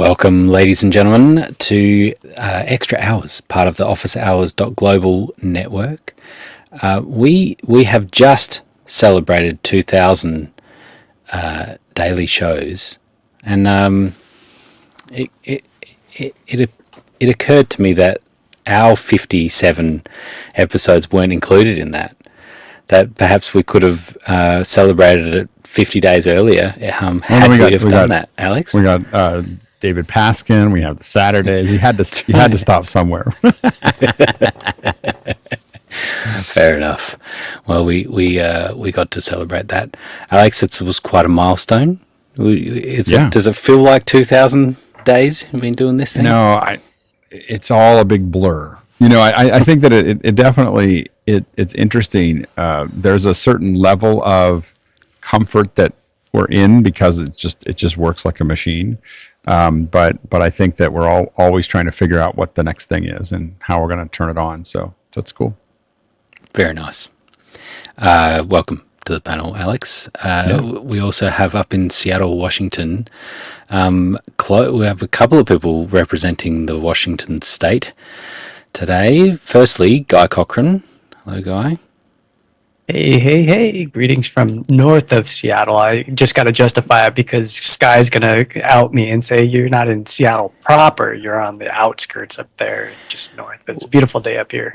Welcome, ladies and gentlemen, to Extra Hours, part of the Office Hours Global network. We have just celebrated 2,000 daily shows, and it occurred to me that our 57 episodes weren't included in that. That perhaps we could have celebrated it 50 days earlier had we done that, Alex. We got David Paskin. We have the Saturdays. He had to stop somewhere. Fair enough. Well, we got to celebrate that, Alex. It was quite a milestone. Does it feel like 2,000 days you've been doing this thing? No, it's all a big blur. I think that it definitely it's interesting. There's a certain level of comfort that we're in because it just works like a machine. But I think that we're always trying to figure out what the next thing is and how we're going to turn it on. So it's cool. Very nice. Welcome to the panel, Alex. We also have up in Seattle, Washington. We have a couple of people representing the Washington state today. Firstly, Guy Cochran. Hello, Guy. Hey. Greetings from north of Seattle. I just got to justify it because Sky's going to out me and say you're not in Seattle proper. You're on the outskirts up there, just north. But it's a beautiful day up here.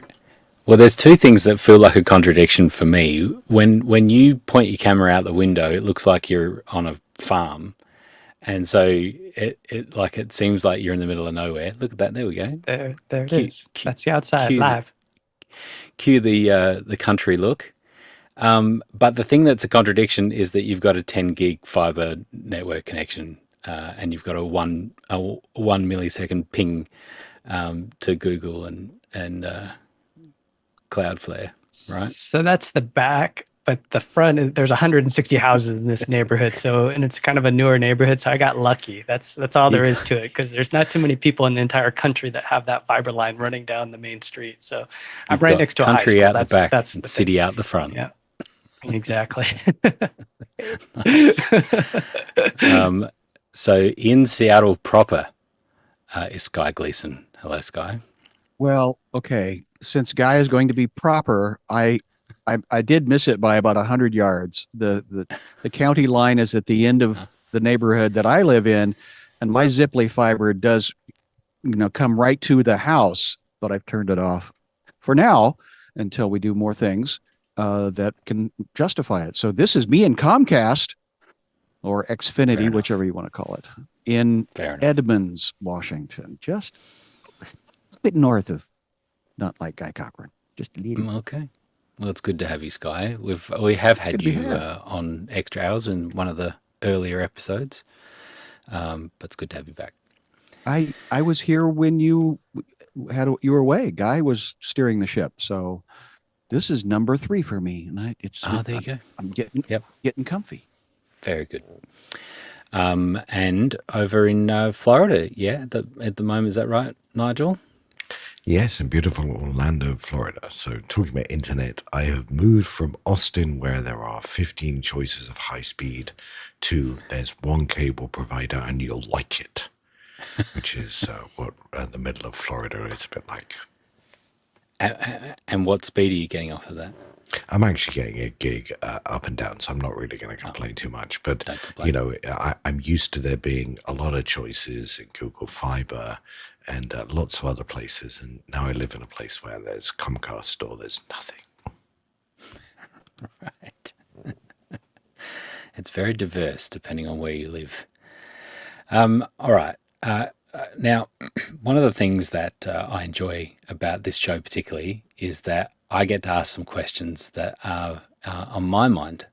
Well, there's two things that feel like a contradiction for me. When you point your camera out the window, it looks like you're on a farm. And so it seems like you're in the middle of nowhere. Look at that. There we go. There it is. That's the outside live. Cue the country look. But the thing that's a contradiction is that you've got a 10 gig fiber network connection, and you've got a one millisecond ping to Google and Cloudflare, right? So that's the back, but the front, there's 160 houses in this neighborhood. And it's kind of a newer neighborhood. So I got lucky. That's all there is to it, because there's not too many people in the entire country that have that fiber line running down the main street. So I'm right next to a high school. Country out the back, that's the city out the front. Yeah. Exactly. So in Seattle proper is Sky Gleason. Hello, Sky. Well, okay. Since Guy is going to be proper, I did miss it by about 100 yards. The county line is at the end of the neighborhood that I live in, and my Ziply fiber does, come right to the house, but I've turned it off for now until we do more things that can justify it. So this is me in Comcast or Xfinity, whichever you want to call it, in Edmonds, Washington, just a bit north of, not like Guy Cochran, just a little. Okay. Well, it's good to have you, Sky. We have had you on Extra Hours in one of the earlier episodes, but it's good to have you back. I was here when you were away. Guy was steering the ship, so this is number 3 for me, and there you go. I'm getting comfy. Very good. And over in Florida, at the moment, is that right, Nigel? Yes, in beautiful Orlando, Florida. So talking about internet, I have moved from Austin, where there are 15 choices of high speed, to there's one cable provider and you'll like it, which is what the middle of Florida is a bit like. And what speed are you getting off of that? I'm actually getting a gig up and down, so I'm not really going to complain too much. But, I'm used to there being a lot of choices in Google Fiber and lots of other places. And now I live in a place where there's Comcast or there's nothing. Right. It's very diverse depending on where you live. All right. Now, one of the things that I enjoy about this show particularly is that I get to ask some questions that are on my mind.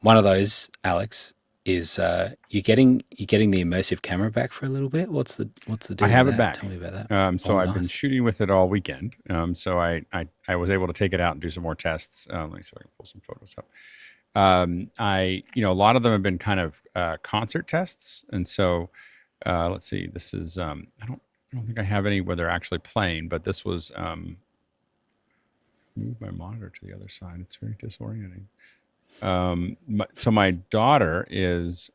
One of those, Alex, is you're getting the immersive camera back for a little bit. What's the deal? I have it back. Tell me about that. I've been shooting with it all weekend. So I was able to take it out and do some more tests. Let me see if I can pull some photos up. A lot of them have been kind of concert tests, and so. Let's see. This is I don't think I have any where they're actually playing, but this was move my monitor to the other side. It's very disorienting. So my daughter is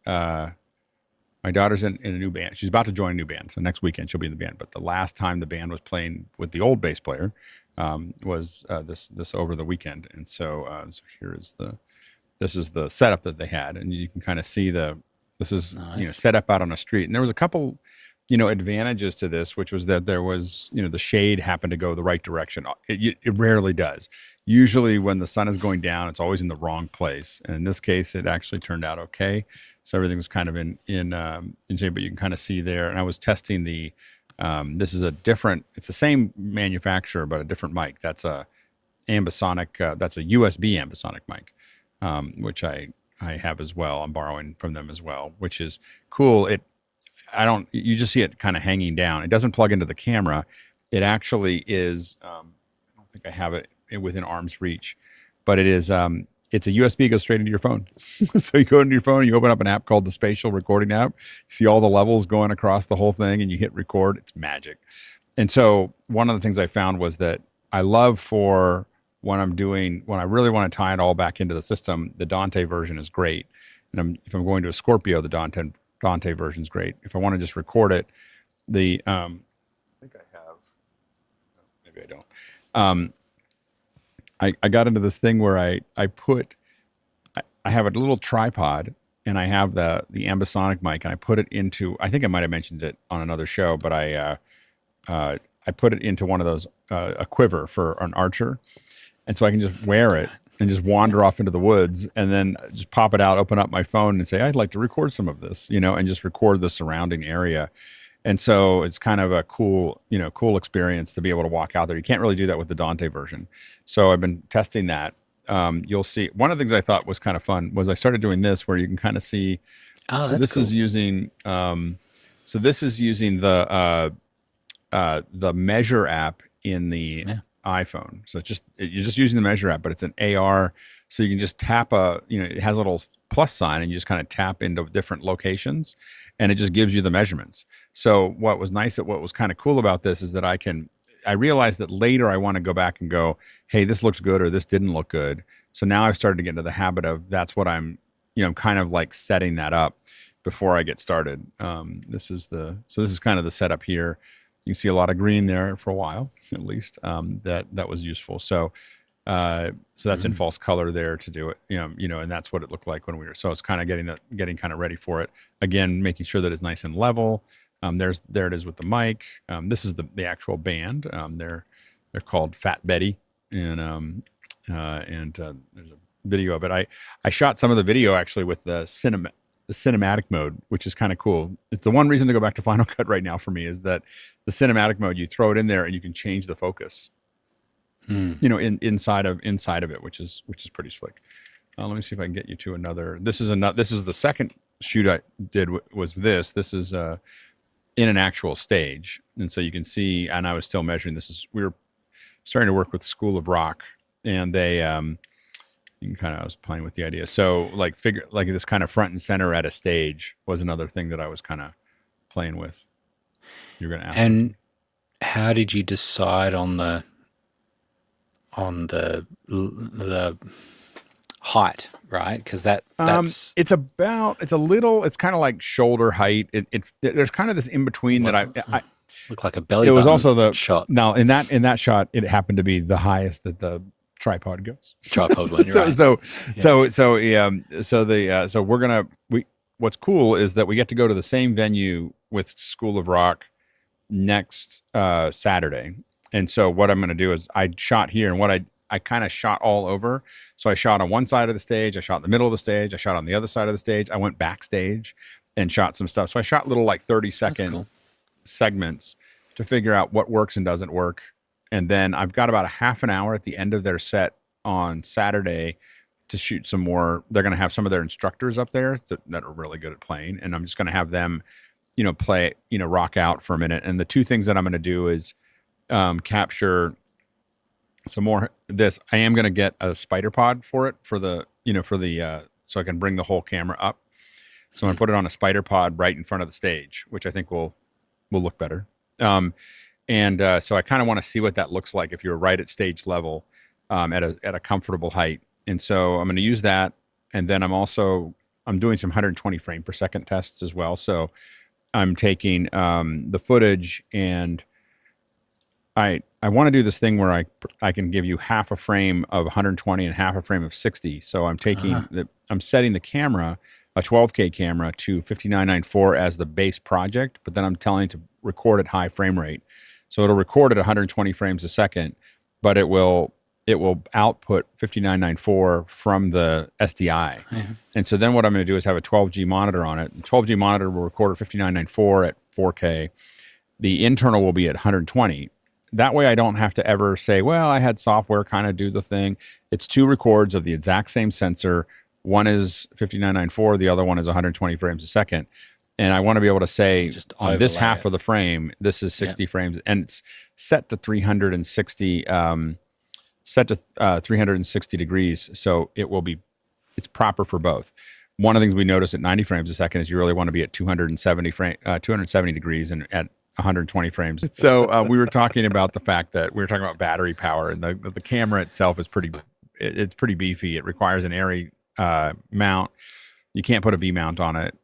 My daughter's in a new band. She's about to join a new band. So next weekend she'll be in the band. But the last time the band was playing with the old bass player was this over the weekend. And so this is the setup that they had, and you can kind of see this is Nice. set up out on a street. And there was a couple advantages to this, which was that there was the shade happened to go the right direction. It rarely does. Usually when the sun is going down, it's always in the wrong place. And in this case, it actually turned out okay. So everything was kind of in shape, but you can kind of see there. And I was testing this is it's the same manufacturer, but a different mic. That's a ambisonic, that's a USB ambisonic mic, which I have as well. I'm borrowing from them as well, which is cool. You just see it kind of hanging down. It doesn't plug into the camera. It actually is, I don't think I have it within arm's reach, but it is, it's a USB, goes straight into your phone. So you go into your phone, you open up an app called the Spatial Recording app, see all the levels going across the whole thing, and you hit record. It's magic. And so one of the things I found was that I love for when I really want to tie it all back into the system, the Dante version is great. And if I'm going to a Scorpio, the Dante version is great. If I want to just record it, I think I have, maybe I don't. I got into this thing where I have a little tripod, and I have the ambisonic mic, and I put it into, I think I might have mentioned it on another show, but I put it into one of those, a quiver for an archer. And so I can just wear it and just wander off into the woods, and then just pop it out, open up my phone and say, I'd like to record some of this, and just record the surrounding area. And so it's kind of a cool experience to be able to walk out there. You can't really do that with the Dante version. So I've been testing that. You'll see one of the things I thought was kind of fun was I started doing this where you can kind of see. Oh, so this cool. is using, the Measure app in the iPhone. So you're just using the Measure app, but it's an AR. So you can just tap it has a little plus sign, and you just kind of tap into different locations, and it just gives you the measurements. So what was kind of cool about this is that I realized that later I want to go back and go, hey, this looks good or this didn't look good. So now I've started to get into the habit of that's what I'm kind of like setting that up before I get started. This is kind of the setup here. You can see a lot of green there for a while, at least. That was useful. So that's in false color there to do it, and that's what it looked like when we were. So it's kind of getting kind of ready for it. Again, making sure that it's nice and level. There it is with the mic. This is the actual band. They're called Fat Betty, and there's a video of it. I shot some of the video actually with the cinematic mode, which is kind of cool. It's the one reason to go back to Final Cut right now for me is that the cinematic mode, you throw it in there and you can change the focus, inside of it, which is pretty slick. Let me see if I can get you to another. This is the second shoot I did was this. This is in an actual stage. And so you can see, and I was still measuring we were starting to work with School of Rock, and they, I was playing with the idea. So like this kind of front and center at a stage was another thing that I was kind of playing with. You're going to ask. And how did you decide on the height, right? Because that's it's kind of like shoulder height. There's kind of this in between that I look like a belly. It was also the shot. Now in that shot, it happened to be the highest that the tripod goes. Tripod one. You're right. What's cool is that we get to go to the same venue with School of Rock next Saturday. And so what I'm going to do is I shot here, and what I kind of shot all over. So I shot on one side of the stage, I shot in the middle of the stage, I shot on the other side of the stage, I went backstage and shot some stuff. So I shot little like 30-second segments to figure out what works and doesn't work. And then I've got about a half an hour at the end of their set on Saturday to shoot some more. They're going to have some of their instructors up there that are really good at playing. And I'm just going to have them, play, rock out for a minute. And the two things that I'm going to do is capture some more this. I am going to get a spider pod for it so I can bring the whole camera up. So I'm going to put it on a spider pod right in front of the stage, which I think will look better. So I kind of want to see what that looks like if you're right at stage level, at a comfortable height. And so I'm going to use that. And then I'm also I'm doing some 120 frame per second tests as well. So I'm taking the footage, and I want to do this thing where I can give you half a frame of 120 and half a frame of 60. So I'm taking I'm setting the camera, a 12K camera, to 5994 as the base project, but then I'm telling it to record at high frame rate. So it'll record at 120 frames a second, but it will output 5994 from the SDI. And so then what I'm going to do is have a 12G monitor on it. The 12G monitor will record at 5994 at 4K. The internal will be at 120. That way I don't have to ever say, well, I had software kind of do the thing. It's 2 records of the exact same sensor. One is 5994, the other one is 120 frames a second. And I want to be able to say, Just on this overlay half it. of the frame, this is 60 frames, and it's set to 360 360 degrees. So it's proper for both. One of the things we noticed at 90 frames a second is you really want to be at 270 degrees and at 120 frames. So we were talking about the fact that we were talking about battery power, and the camera itself is it's pretty beefy. It requires an ARRI mount. You can't put a V mount on it.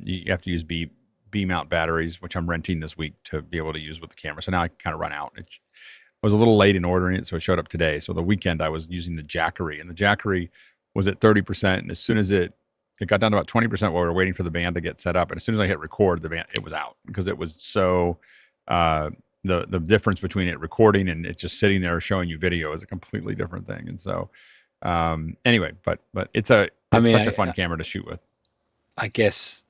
You have to use B mount batteries, which I'm renting this week to be able to use with the camera. So now I can kind of run out. I was a little late in ordering it, so it showed up today. So the weekend I was using the Jackery, and the Jackery was at 30%. And as soon as it got down to about 20% while we were waiting for the band to get set up, and as soon as I hit record, it was out, because it was so the difference between it recording and it just sitting there showing you video is a completely different thing. And so anyway, but it's such a fun camera to shoot with. I guess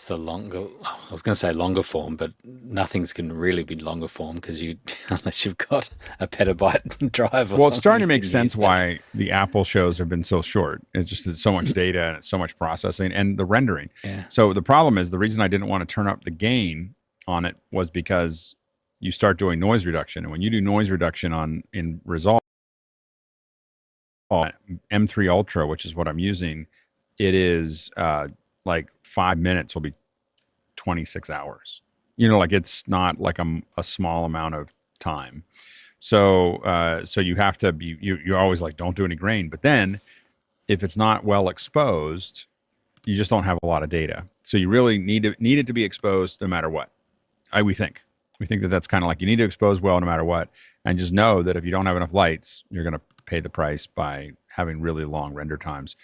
the longer, I was going to say longer form, but nothing's going to really be longer form because unless you've got a petabyte drive. Well, it's starting to make sense why the Apple shows have been so short. It's so much data and it's so much processing and the rendering. Yeah. So the problem is, the reason I didn't want to turn up the gain on it was because you start doing noise reduction, and when you do noise reduction in Resolve, M3 Ultra, which is what I'm using, it is like 5 minutes will be 26 hours. Like it's not like a small amount of time. So so you have to be, you're always like, don't do any grain. But then if it's not well exposed, you just don't have a lot of data. So you really need it to be exposed no matter what. We think that that's kind of like, you need to expose well no matter what. And just know that if you don't have enough lights, you're going to pay the price by having really long render times.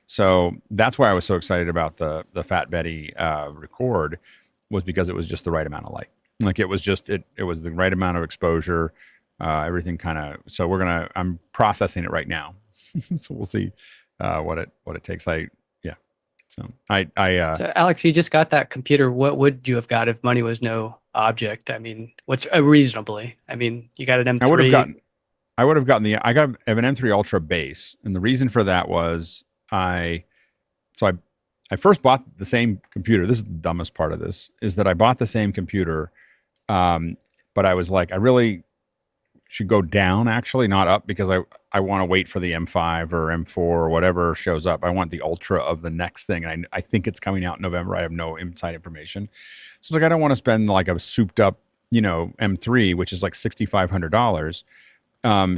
So that's why I was so excited about the Fat Betty record, was because it was just the right amount of light. Like it was the right amount of exposure, everything kind of. So I'm processing it right now. So we'll see what it takes. So Alex, you just got that computer. What would you have got if money was no object? I mean, what's reasonably? I mean, you got an M3. I would have gotten I have an M3 Ultra base, and the reason for that was I first bought the same computer. This is the dumbest part of this, is that I bought the same computer, but I was like, I really should go down, actually, not up, because I want to wait for the M5 or M4 or whatever shows up. I want the Ultra of the next thing. And I think it's coming out in November. I have no inside information. So it's like, I don't want to spend like a souped up, M3, which is like $6,500.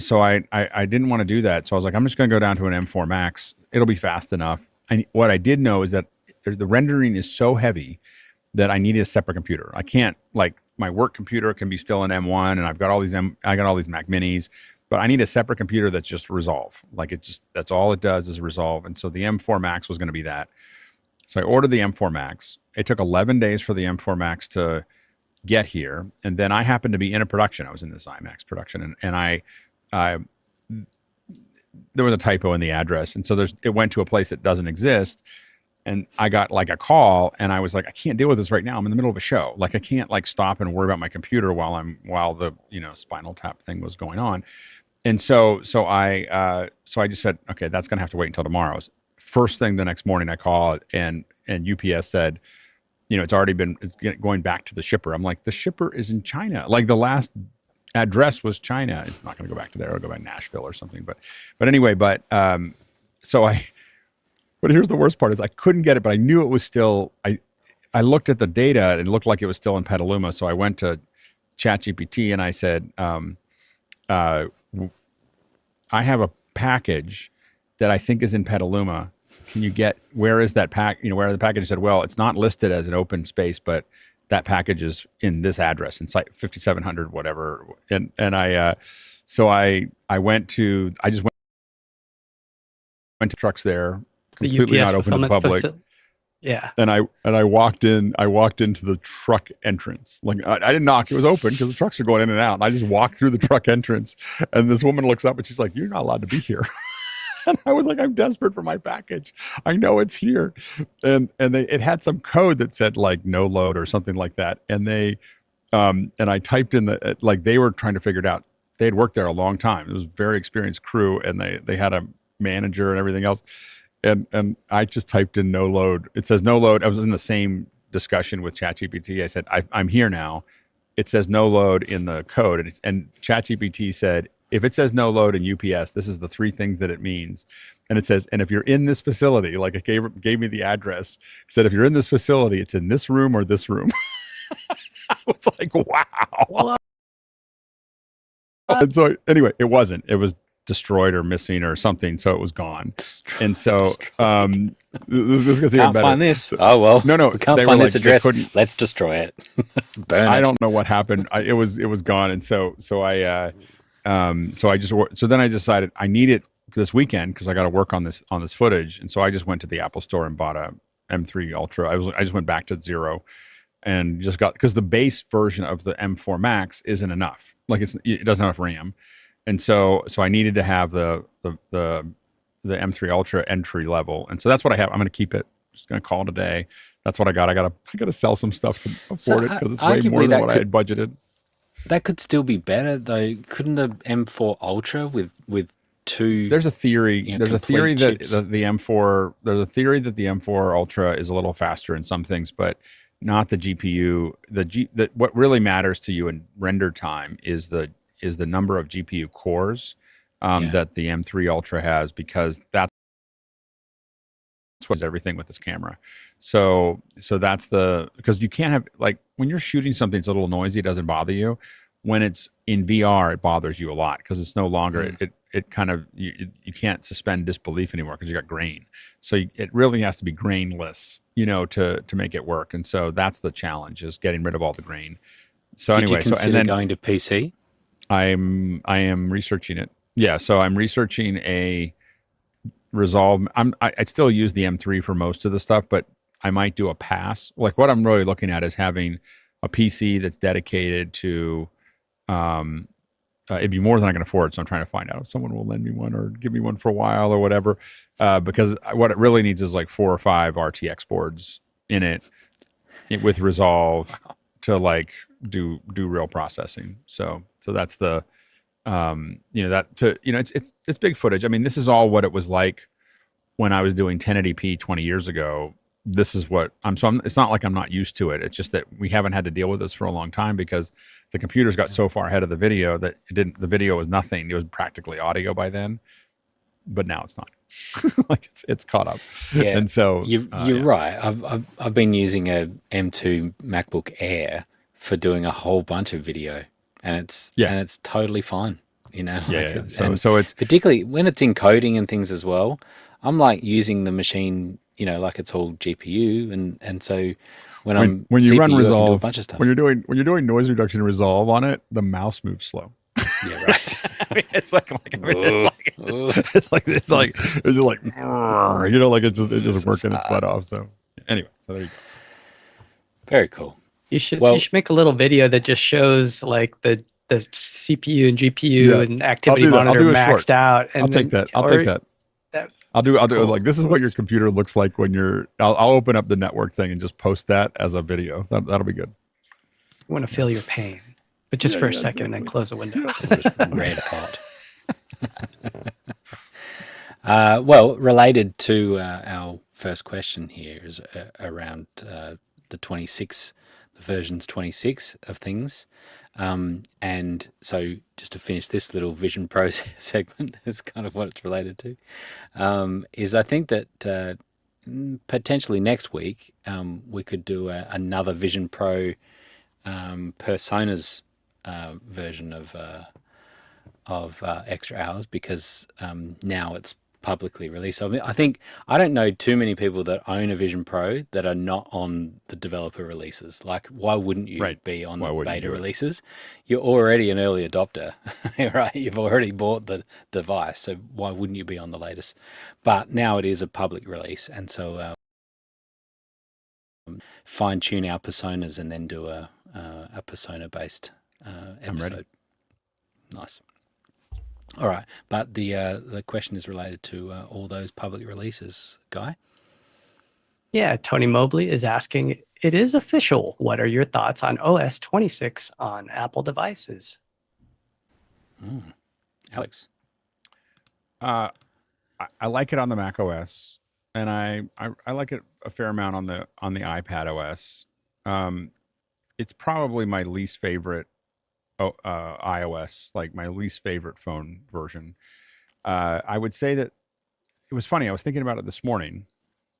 So I didn't want to do that. So I was like, I'm just going to go down to an M4 Max. It'll be fast enough. And what I did know is that the rendering is so heavy that I needed a separate computer. I can't, like, my work computer can be still an M1, and I've got all these Mac Minis, but I need a separate computer that's just Resolve. Like, that's all it does is Resolve. And so the M4 Max was going to be that. So I ordered the M4 Max. It took 11 days for the M4 Max to get here, and then I happened to be in a production. I was in this IMAX production, and I there was a typo in the address, and so it went to a place that doesn't exist. And I got like a call, and I was like, I can't deal with this right now. I'm in the middle of a show. Like, I can't like stop and worry about my computer while the Spinal Tap thing was going on. And so I just said, okay, that's gonna have to wait until tomorrow. First thing the next morning, I call, and UPS said, it's already been going back to the shipper. I'm like, the shipper is in China. Like, the last address was China. It's not going to go back to there. It'll go back to Nashville or something. But anyway, but here's the worst part is I couldn't get it, but I knew it was still, I looked at the data and it looked like it was still in Petaluma. So I went to ChatGPT and I said, I have a package that I think is in Petaluma. can you get, where is that pack? Where the package said, well, it's not listed as an open space, but that package is in this address in site 5700, whatever. And so I just went to trucks there, The completely UPS not open to the fulfillment public. Yeah. And I walked into the truck entrance. Like I didn't knock, it was open because the trucks are going in and out. And I just walked through the truck entrance, and this woman looks up and she's like, "You're not allowed to be here." And I was like, "I'm desperate for my package. I know it's here." And it had some code that said like no load or something like that. And and I typed in like they were trying to figure it out. They had worked there a long time. It was a very experienced crew, and they had a manager and everything else. And I just typed in no load. It says no load. I was in the same discussion with ChatGPT. I said, I'm here now. It says no load in the code. And ChatGPT said, if it says no load in UPS, this is the 3 things that it means. And it says, and if you're in this facility, like it gave me the address. It said, if you're in this facility, it's in this room or this room. I was like, wow. And so anyway, it wasn't. It was destroyed or missing or something, so it was gone. And so this gets even Can't better. find this. Oh well, no, we can't they find were this like, they address. couldn't- Let's destroy it. Burn it. I don't know what happened. It was gone. And so then I decided I need it this weekend because I got to work on this footage. And so I just went to the Apple store and bought a M3 Ultra. I just went back to 0 and just got, because the base version of the M4 Max isn't enough. Like it doesn't have enough RAM. And so I needed to have the M3 Ultra entry level. And so that's what I have. I'm going to keep it. Just going to call it a day. That's what I got. I got to sell some stuff to afford it because it's way more than what I had budgeted. That could still be better though. Couldn't the M4 Ultra with 2? There's a theory. There's a theory that chips. the M4. There's a theory that the M4 Ultra is a little faster in some things, but not the GPU. What really matters to you in render time is the number of GPU cores that the M3 Ultra has, because that's what everything with this camera. So that's because you can't have, like, when you're shooting something, it's a little noisy, it doesn't bother you. When it's in VR, it bothers you a lot because it's no longer it kind of you can't suspend disbelief anymore because you got grain. So it really has to be grainless, to make it work. And so that's the challenge, is getting rid of all the grain. So Did anyway, you consider and then going to PC? I am researching it. Yeah, so I'm researching a Resolve. I still use the M3 for most of the stuff, but I might do a pass. Like, what I'm really looking at is having a PC that's dedicated to. It'd be more than I can afford, so I'm trying to find out if someone will lend me one or give me one for a while or whatever. Because what it really needs is like 4 or 5 RTX boards in it with Resolve to like do real processing. So that's the it's big footage. I mean, this is all what it was like when I was doing 1080p 20 years ago. This is what it's not like I'm not used to it. It's just that we haven't had to deal with this for a long time because the computers got so far ahead of the video that the video was nothing. It was practically audio by then, but now it's not. Like it's caught up. Yeah. And so you're right. I've been using a M2 MacBook Air for doing a whole bunch of video, and it's totally fine. So it's particularly when it's encoding and things as well. I'm like using the machine, like it's all GPU, and so when you CPU, run I can do Resolve, a bunch of stuff. when you're doing noise reduction in Resolve on it, the mouse moves slow. Yeah, right. I mean, it's like it's just like it just working its butt off. So anyway, so there you go. Very cool. You should make a little video that just shows like the CPU and GPU and activity monitor maxed out. And I'll take that. I'll do like, this is what your computer looks like when you're. I'll open up the network thing and just post that as a video. That'll be good. I want to feel your pain, but just for a second, and then close the window. Red hot. Well, related to our first question here is around the versions 26 of things. And so just to finish this little Vision Pro segment, is kind of what it's related to, is I think that potentially next week we could do another Vision Pro personas version of Extra Hours, because now it's publicly released. I mean, I think I don't know too many people that own a Vision Pro that are not on the developer releases. Like, why wouldn't you Right. be on Why the wouldn't you beta do it? releases? You're already an early adopter, right? You've already bought the device, so why wouldn't you be on the latest? But now it is a public release, and so fine tune our personas and then do a persona based I'm ready. episode. Nice. All right, but the question is related to all those public releases, Guy. Yeah, Tony Mobley is asking, it is official. What are your thoughts on OS 26 on Apple devices? Alex. I like it on the Mac OS, and I like it a fair amount on the iPadOS. It's probably my least favorite iOS, like my least favorite phone version. I would say that it was funny. I was thinking about it this morning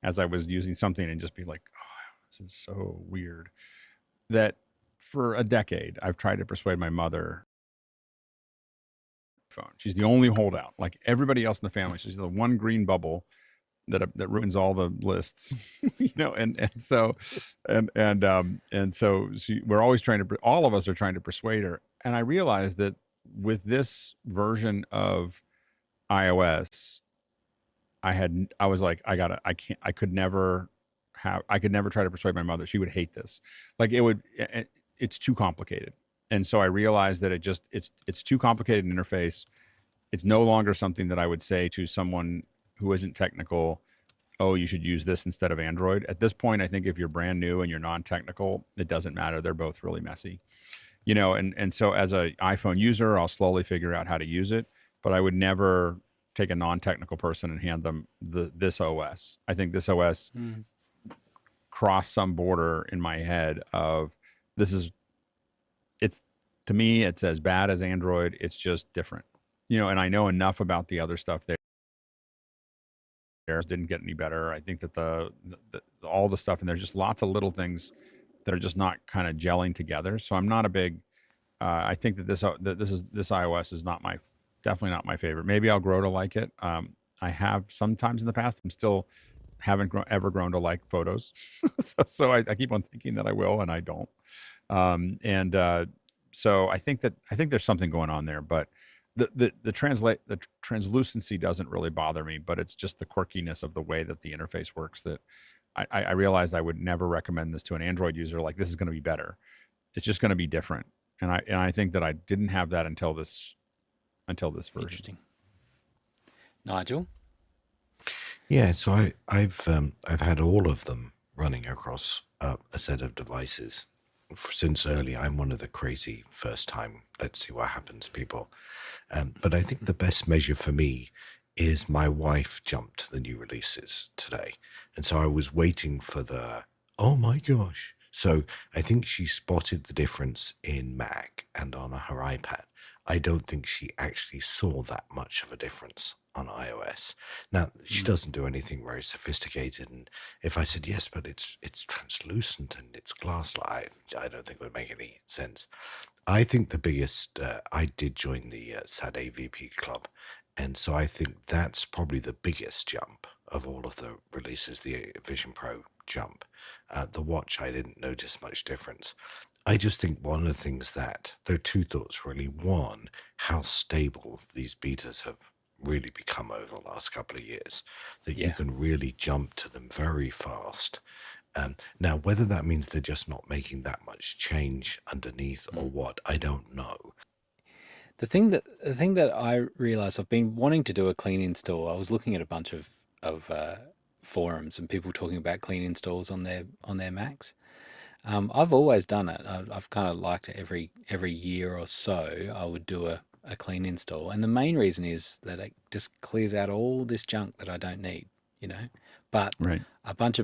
as I was using something and just be like, oh, this is so weird. That for a decade, I've tried to persuade my mother. Phone. She's the only holdout. Like everybody else in the family, she's the one green bubble that ruins all the lists, and so we're always trying to. All of us are trying to persuade her, and I realized that with this version of iOS, I was like, I could never try to persuade my mother. She would hate this. Like it's too complicated. And so I realized that it's too complicated an interface. It's no longer something that I would say to someone who isn't technical, oh, you should use this instead of Android. At this point, I think if you're brand new and you're non-technical, it doesn't matter. They're both really messy. And so as a iPhone user, I'll slowly figure out how to use it, but I would never take a non-technical person and hand them this OS. I think this OS crossed some border in my head of it's to me, it's as bad as Android. It's just different, and I know enough about the other stuff there. Didn't get any better. I think that the all the stuff, and there's just lots of little things that are just not kind of gelling together. So I'm not a big, I think that this iOS is definitely not my favorite. Maybe I'll grow to like it. I have sometimes in the past. I'm still haven't ever grown to like photos. so I keep on thinking that I will, and I don't. So I think there's something going on there, but the translucency doesn't really bother me, but it's just the quirkiness of the way that the interface works that I realized I would never recommend this to an Android user. Like, this is going to be better. It's just going to be different. And I think that I didn't have that until this version. Interesting. Nigel? Yeah, so I've had all of them running across a set of devices since early. I'm one of the crazy first time, let's see what happens people. But I think the best measure for me is my wife jumped the new releases today. And so I was waiting for oh my gosh. So I think she spotted the difference in Mac and on her iPad. I don't think she actually saw that much of a difference on iOS. Now, she doesn't do anything very sophisticated. And if I said, yes, but it's translucent and it's glass, I don't think it would make any sense. I think the biggest, I did join the SAD AVP club. And so I think that's probably the biggest jump of all of the releases, the Vision Pro jump. The watch, I didn't notice much difference. I just think one of the things there are two thoughts really. One, how stable these betas have really become over the last couple of years, that you can really jump to them very fast. Now, whether that means they're just not making that much change underneath or what, I don't know. The thing that I realized, I've been wanting to do a clean install. I was looking at a bunch of forums and people talking about clean installs on their Macs. I've always done it. I've kind of liked it every year or so. I would do a clean install, and the main reason is that it just clears out all this junk that I don't need. But Right. a bunch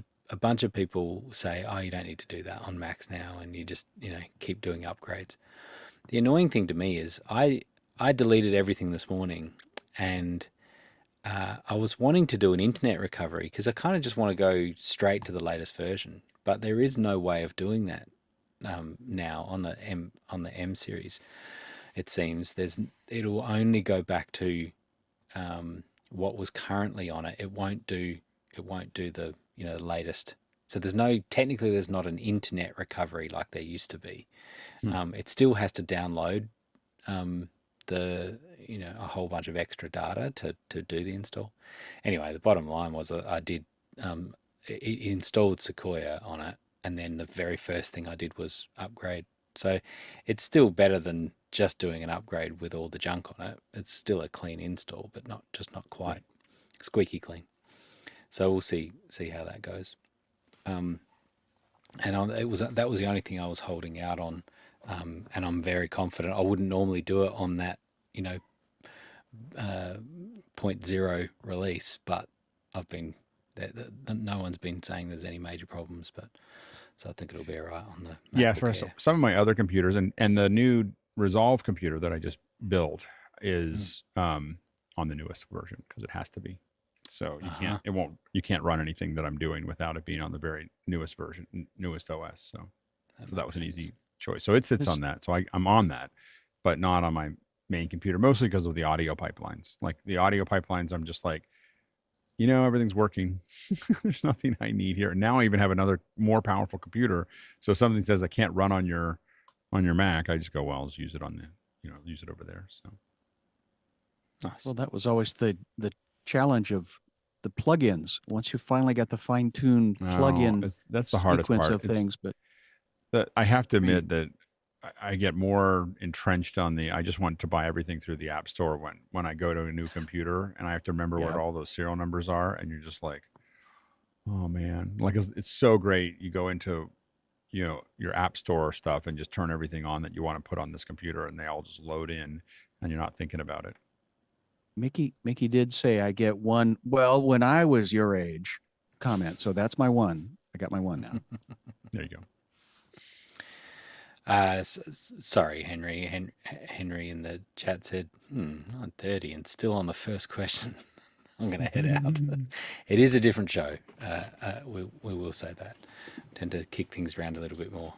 of people say, oh, you don't need to do that on Macs now, and you just keep doing upgrades. The annoying thing to me is I deleted everything this morning, and I was wanting to do an internet recovery because I kind of just want to go straight to the latest version, but there is no way of doing that now on the M series. It seems it'll only go back to what was currently on it, it won't do the latest. So there's not an internet recovery like there used to be. It still has to download a whole bunch of extra data to do the install. Anyway, the bottom line was I did it installed Sequoia on it, and then the very first thing I did was upgrade. So it's still better than just doing an upgrade with all the junk on it. It's still a clean install, but not quite squeaky clean. So we'll see how that goes. That was the only thing I was holding out on, and I'm very confident. I wouldn't normally do it on that, point zero release, but I've been no one's been saying there's any major problems, but so I think it'll be all right on the Yeah, MacBook for Air. some of my other computers, and the new Resolve computer that I just built is on the newest version because it has to be. So you can't run anything that I'm doing without it being on the very newest version, newest OS. So that was an easy choice. So it sits on that. So I'm on that, but not on my main computer, mostly because of the audio pipelines. Like the audio pipelines, I'm just like, everything's working. There's nothing I need here. Now I even have another more powerful computer. So if something says I can't run on your Mac, I just go, well, I'll just use it use it over there. So Nice. Well, that was always the challenge of the plugins. Once you finally got the fine-tuned plugin that's the hardest sequence part of things, but I have to admit that I get more entrenched on I just want to buy everything through the App Store when I go to a new computer, and I have to remember what all those serial numbers are, and you're just like, oh man, like it's so great. You go into your App Store stuff and just turn everything on that you want to put on this computer, and they all just load in, and you're not thinking about it. Mickey did say I get one. Well, when I was your age, comment. So that's my one. I got my one now. There you go. Sorry, Henry. Henry in the chat said, I'm 30 and still on the first question. I'm going to head out. It is a different show. We will say that. Tend to kick things around a little bit more.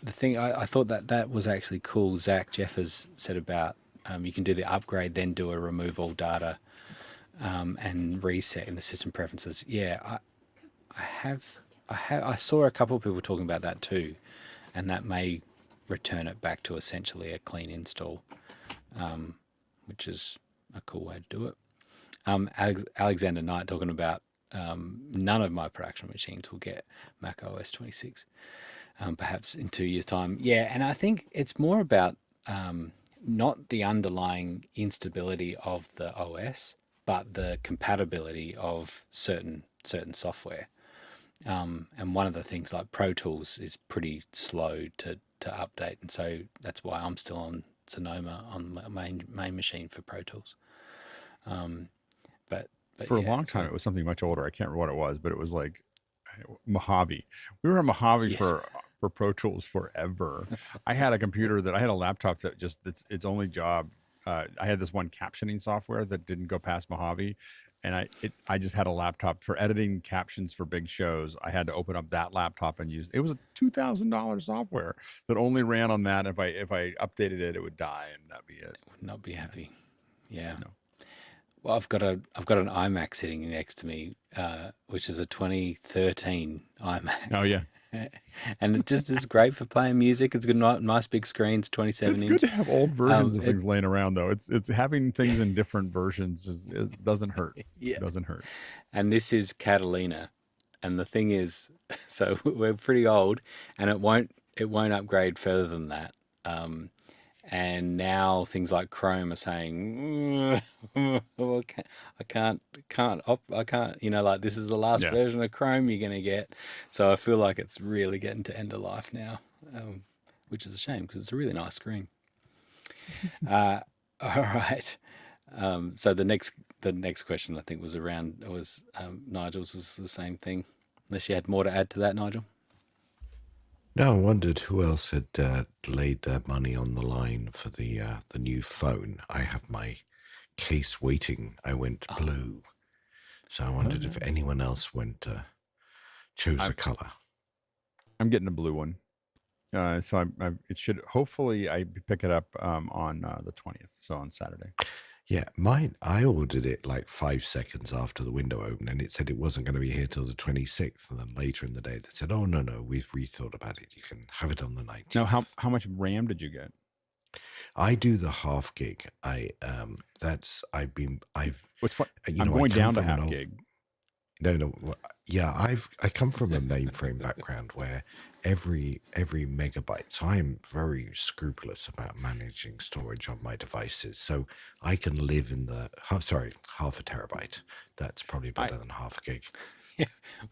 The thing I thought that was actually cool. Zach Jeffers said about you can do the upgrade, then do a remove all data and reset in the system preferences. Yeah, I saw a couple of people talking about that too, and that may return it back to essentially a clean install, which is a cool way to do it. Alexander Knight talking about none of my production machines will get macOS 26, perhaps in 2 years' time. Yeah, and I think it's more about not the underlying instability of the OS, but the compatibility of certain software. And one of the things like Pro Tools is pretty slow to update, and so that's why I'm still on Sonoma on my main machine for Pro Tools. But for a long time, it was something much older. I can't remember what it was, but it was like Mojave. We were in Mojave for Pro Tools forever. I had a laptop that just its only job. I had this one captioning software that didn't go past Mojave, and I just had a laptop for editing captions for big shows. I had to open up that laptop and use it. Was a $2,000 software that only ran on that. If I updated it, it would die and that'd be it. Would not be happy. Yeah. No. Well, I've got an iMac sitting next to me, which is a 2013 iMac. Oh yeah. And it just is great for playing music. It's got nice big screens, 27 inch. It's good to have old versions of things laying around, though. It's having things in different versions it doesn't hurt. Yeah. It doesn't hurt. And this is Catalina, and the thing is, so we're pretty old, and it won't upgrade further than that. And now things like Chrome are saying, well, I can't, like this is the last version of Chrome you're going to get. So I feel like it's really getting to end of life now, which is a shame because it's a really nice screen. All right. So the next question I think was Nigel's was the same thing. Unless you had more to add to that, Nigel. No, I wondered who else had laid their money on the line for the new phone. I have my case waiting. I went blue, so I wondered if anyone else chose a color. I'm getting a blue one. So it should hopefully I pick it up on the 20th, so on Saturday. Yeah, mine, I ordered it like 5 seconds after the window opened, and it said it wasn't going to be here till the 26th. And then later in the day, they said, oh, no, we've rethought about it. You can have it on the 19th. Now, how much RAM did you get? I do the half gig. I've What's fun? you I'm know, I going come down to from an half old- gig. No. Yeah, I come from a mainframe background where every megabyte. So I'm very scrupulous about managing storage on my devices. So I can live in the half a terabyte. That's probably better than half a gig.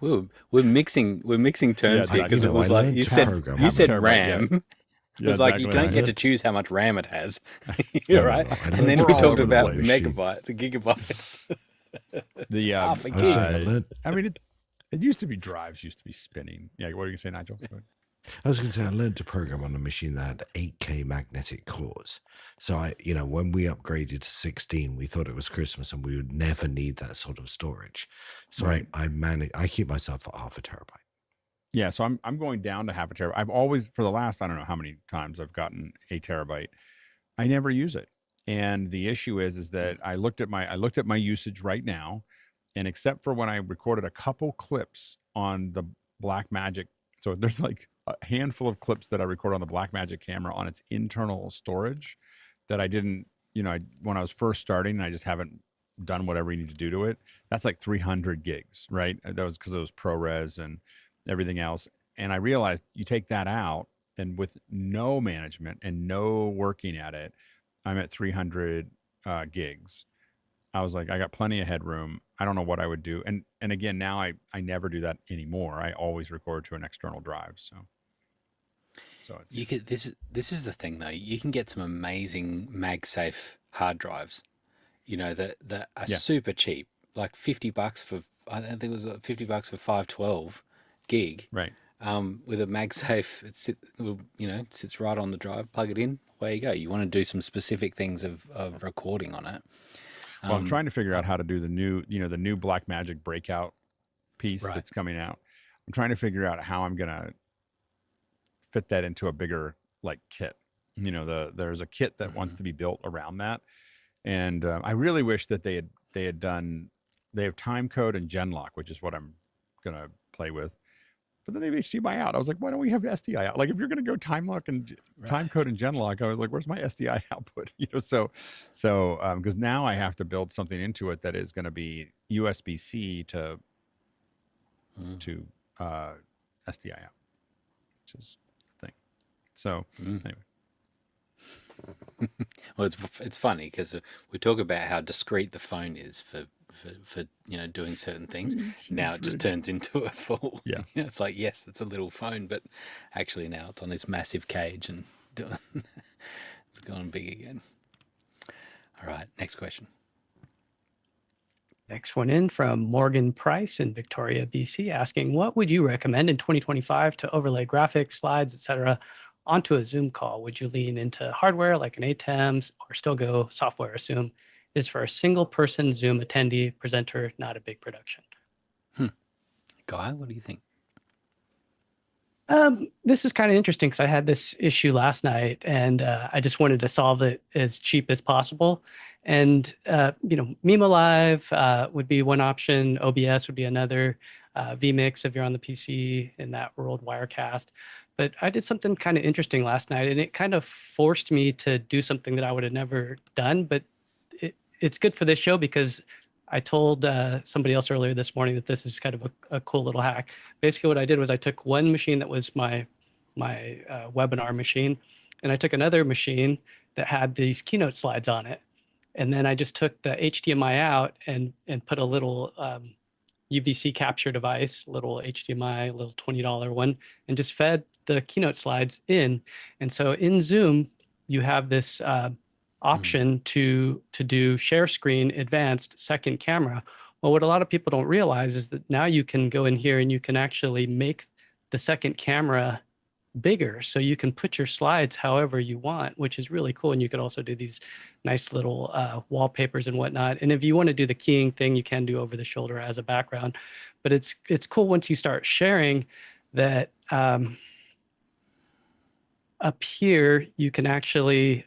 We're mixing terms Yeah, here because you it know, was I like learned you to said program. you Half a said terabyte, RAM. yeah. It was like you exactly. don't get to choose how much RAM it has. You're right. no, I And then learned we to talked program about the machine. megabytes, the gigabytes. The Half a I was saying I gig. learned. I mean, it used to be drives used to be spinning. Yeah, what are you gonna say, Nigel? Go ahead. I was going to say I learned to program on a machine that had 8K magnetic cores. So when we upgraded to 16, we thought it was Christmas and we would never need that sort of storage. So Right. I keep myself at half a terabyte. Yeah, so I'm going down to half a terabyte. I've always, for the last, I don't know how many times I've gotten a terabyte. I never use it. And the issue is that I looked at my usage right now, and except for when I recorded a couple clips on the Blackmagic, so there's like a handful of clips that I record on the Blackmagic camera on its internal storage that I didn't, when I was first starting, and I just haven't done whatever you need to do to it. That's like 300 gigs, right? That was because it was ProRes and everything else. And I realized you take that out, and with no management and no working at it, I'm at 300 gigs. I was like, I got plenty of headroom. I don't know what I would do. And again, now I never do that anymore. I always record to an external drive. So it's, You could this is the thing though. You can get some amazing MagSafe hard drives. That are super cheap, like $50 for I think it was $50 for 512 gig. right. With a MagSafe, it sits right on the drive. Plug it in, away you go. You want to do some specific things of recording on it. Well, I'm trying to figure out how to do the new Blackmagic breakout piece Right. that's coming out. I'm trying to figure out how I'm going to fit that into a bigger kit. There's a kit that wants to be built around that. And I really wish that they had done, they have time code and Genlock, which is what I'm going to play with. But then they have HDMI out. I was like, why don't we have SDI out? Like, if you're going to go time code and Genlock, I was like, where's my SDI output? So because now I have to build something into it that is going to be USB-C to SDI out, which is the thing. So anyway. Well, it's funny because we talk about how discreet the phone is for doing certain things. Now it just turns into a full. Yeah. It's like, yes, it's a little phone, but actually now it's on this massive cage and it's gone big again. All right, next question. Next one in from Morgan Price in Victoria, BC, asking, what would you recommend in 2025 to overlay graphics, slides, etc., onto a Zoom call? Would you lean into hardware like an ATEMs or still go software? Assume is for a single person Zoom attendee presenter, not a big production. Guy, what do you think? This is kind of interesting because I had this issue last night and I just wanted to solve it as cheap as possible. And, Mimo Live would be one option. OBS would be another. vMix if you're on the PC in that world, Wirecast. But I did something kind of interesting last night and it kind of forced me to do something that I would have never done. But it's good for this show because I told somebody else earlier this morning that this is kind of a cool little hack. Basically, what I did was I took one machine that was my webinar machine, and I took another machine that had these keynote slides on it. And then I just took the HDMI out and put a little UVC capture device, little HDMI, little $20 one, and just fed the keynote slides in. And so in Zoom, you have this option to do share screen advanced second camera. Well, what a lot of people don't realize is that now you can go in here and you can actually make the second camera bigger. So you can put your slides however you want, which is really cool. And you can also do these nice little wallpapers and whatnot. And if you want to do the keying thing, you can do over the shoulder as a background. But it's cool once you start sharing that up here, you can actually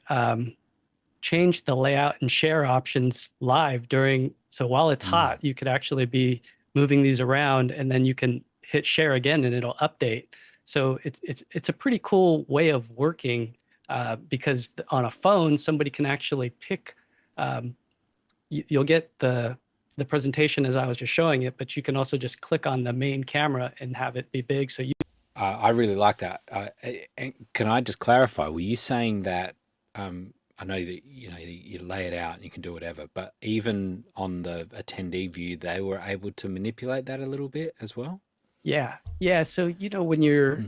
change the layout and share options live during. So while it's hot, you could actually be moving these around, and then you can hit share again, and it'll update. So it's a pretty cool way of working because on a phone, somebody can actually pick. You'll get the presentation as I was just showing it, but you can also just click on the main camera and have it be big. So you I really like that. And can I just clarify? Were you saying that? I know that you lay it out and you can do whatever, but even on the attendee view, they were able to manipulate that a little bit as well. yeah. So when you're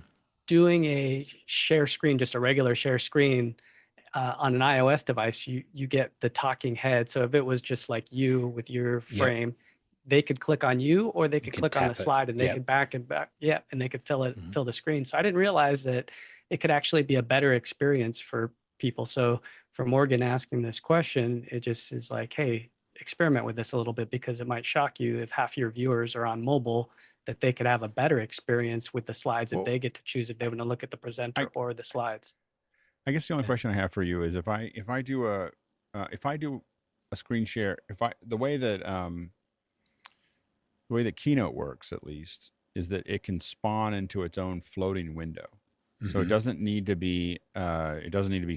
doing a share screen, just a regular share screen, on an iOS device, you get the talking head. So if it was just like you with your Yep. frame, they could click on you, or they could can click on the tap it. slide, and they Yep. could back and back. Yeah, and they could fill the screen. So I didn't realize that it could actually be a better experience for people. So for Morgan asking this question, it just is like, hey, experiment with this a little bit, because it might shock you if half your viewers are on mobile, that they could have a better experience with the slides if they get to choose if they want to look at the presenter or the slides. I guess the only question I have for you is if I do a screen share, the way that Keynote works, at least, is that it can spawn into its own floating window. So it doesn't need to be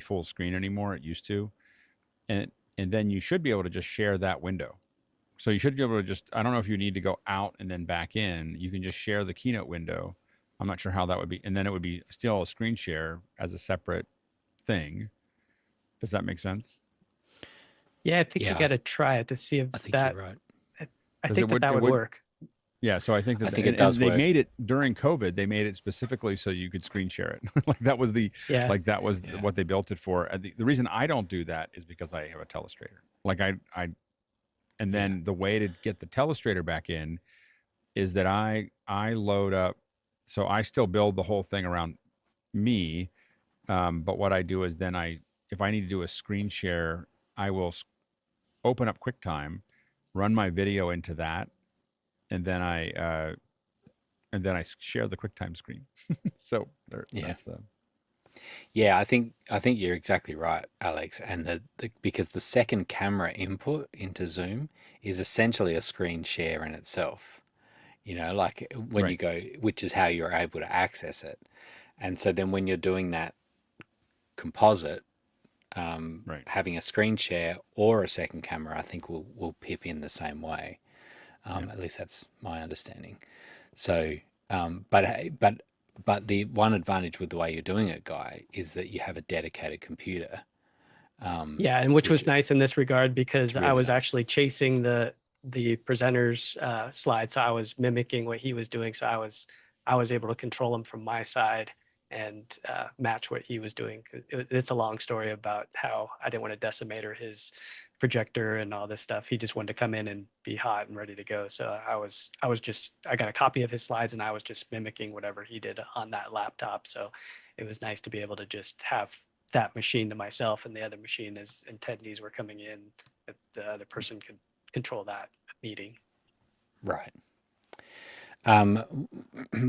full screen anymore. It used to, and then you should be able to just share that window. So you should be able to just, I don't know if you need to go out and then back in. You can just share the Keynote window. I'm not sure how that would be, and then it would be still a screen share as a separate thing. Does that make sense? Yeah, I think Yeah, you got to try it to see if I think that. you're right. I think that would work. Yeah, so I think that it does they work. made it during COVID. They made it specifically so you could screen share it. Like that was what they built it for. The reason I don't do that is because I have a telestrator. Like and then the way to get the telestrator back in is that I load up. So I still build the whole thing around me, but what I do is then if I need to do a screen share, I will open up QuickTime, run my video into that, and then I share the QuickTime screen. So that's the. Yeah, I think you're exactly right, Alex. And because the second camera input into Zoom is essentially a screen share in itself. Like when you go, which is how you're able to access it. And so then when you're doing that composite, having a screen share or a second camera, I think will pip in the same way. At least that's my understanding. So, but the one advantage with the way you're doing it, Guy, is that you have a dedicated computer. Yeah, and which was nice in this regard, because really I was nice. actually chasing the presenter's slide, so I was mimicking what he was doing. So I was able to control him from my side and match what he was doing. It's a long story about how I didn't want to decimate his projector and all this stuff. He just wanted to come in and be hot and ready to go. So I got a copy of his slides, and I was just mimicking whatever he did on that laptop. So it was nice to be able to just have that machine to myself, and the other machine, as attendees were coming in, that the other person could control that meeting. Right.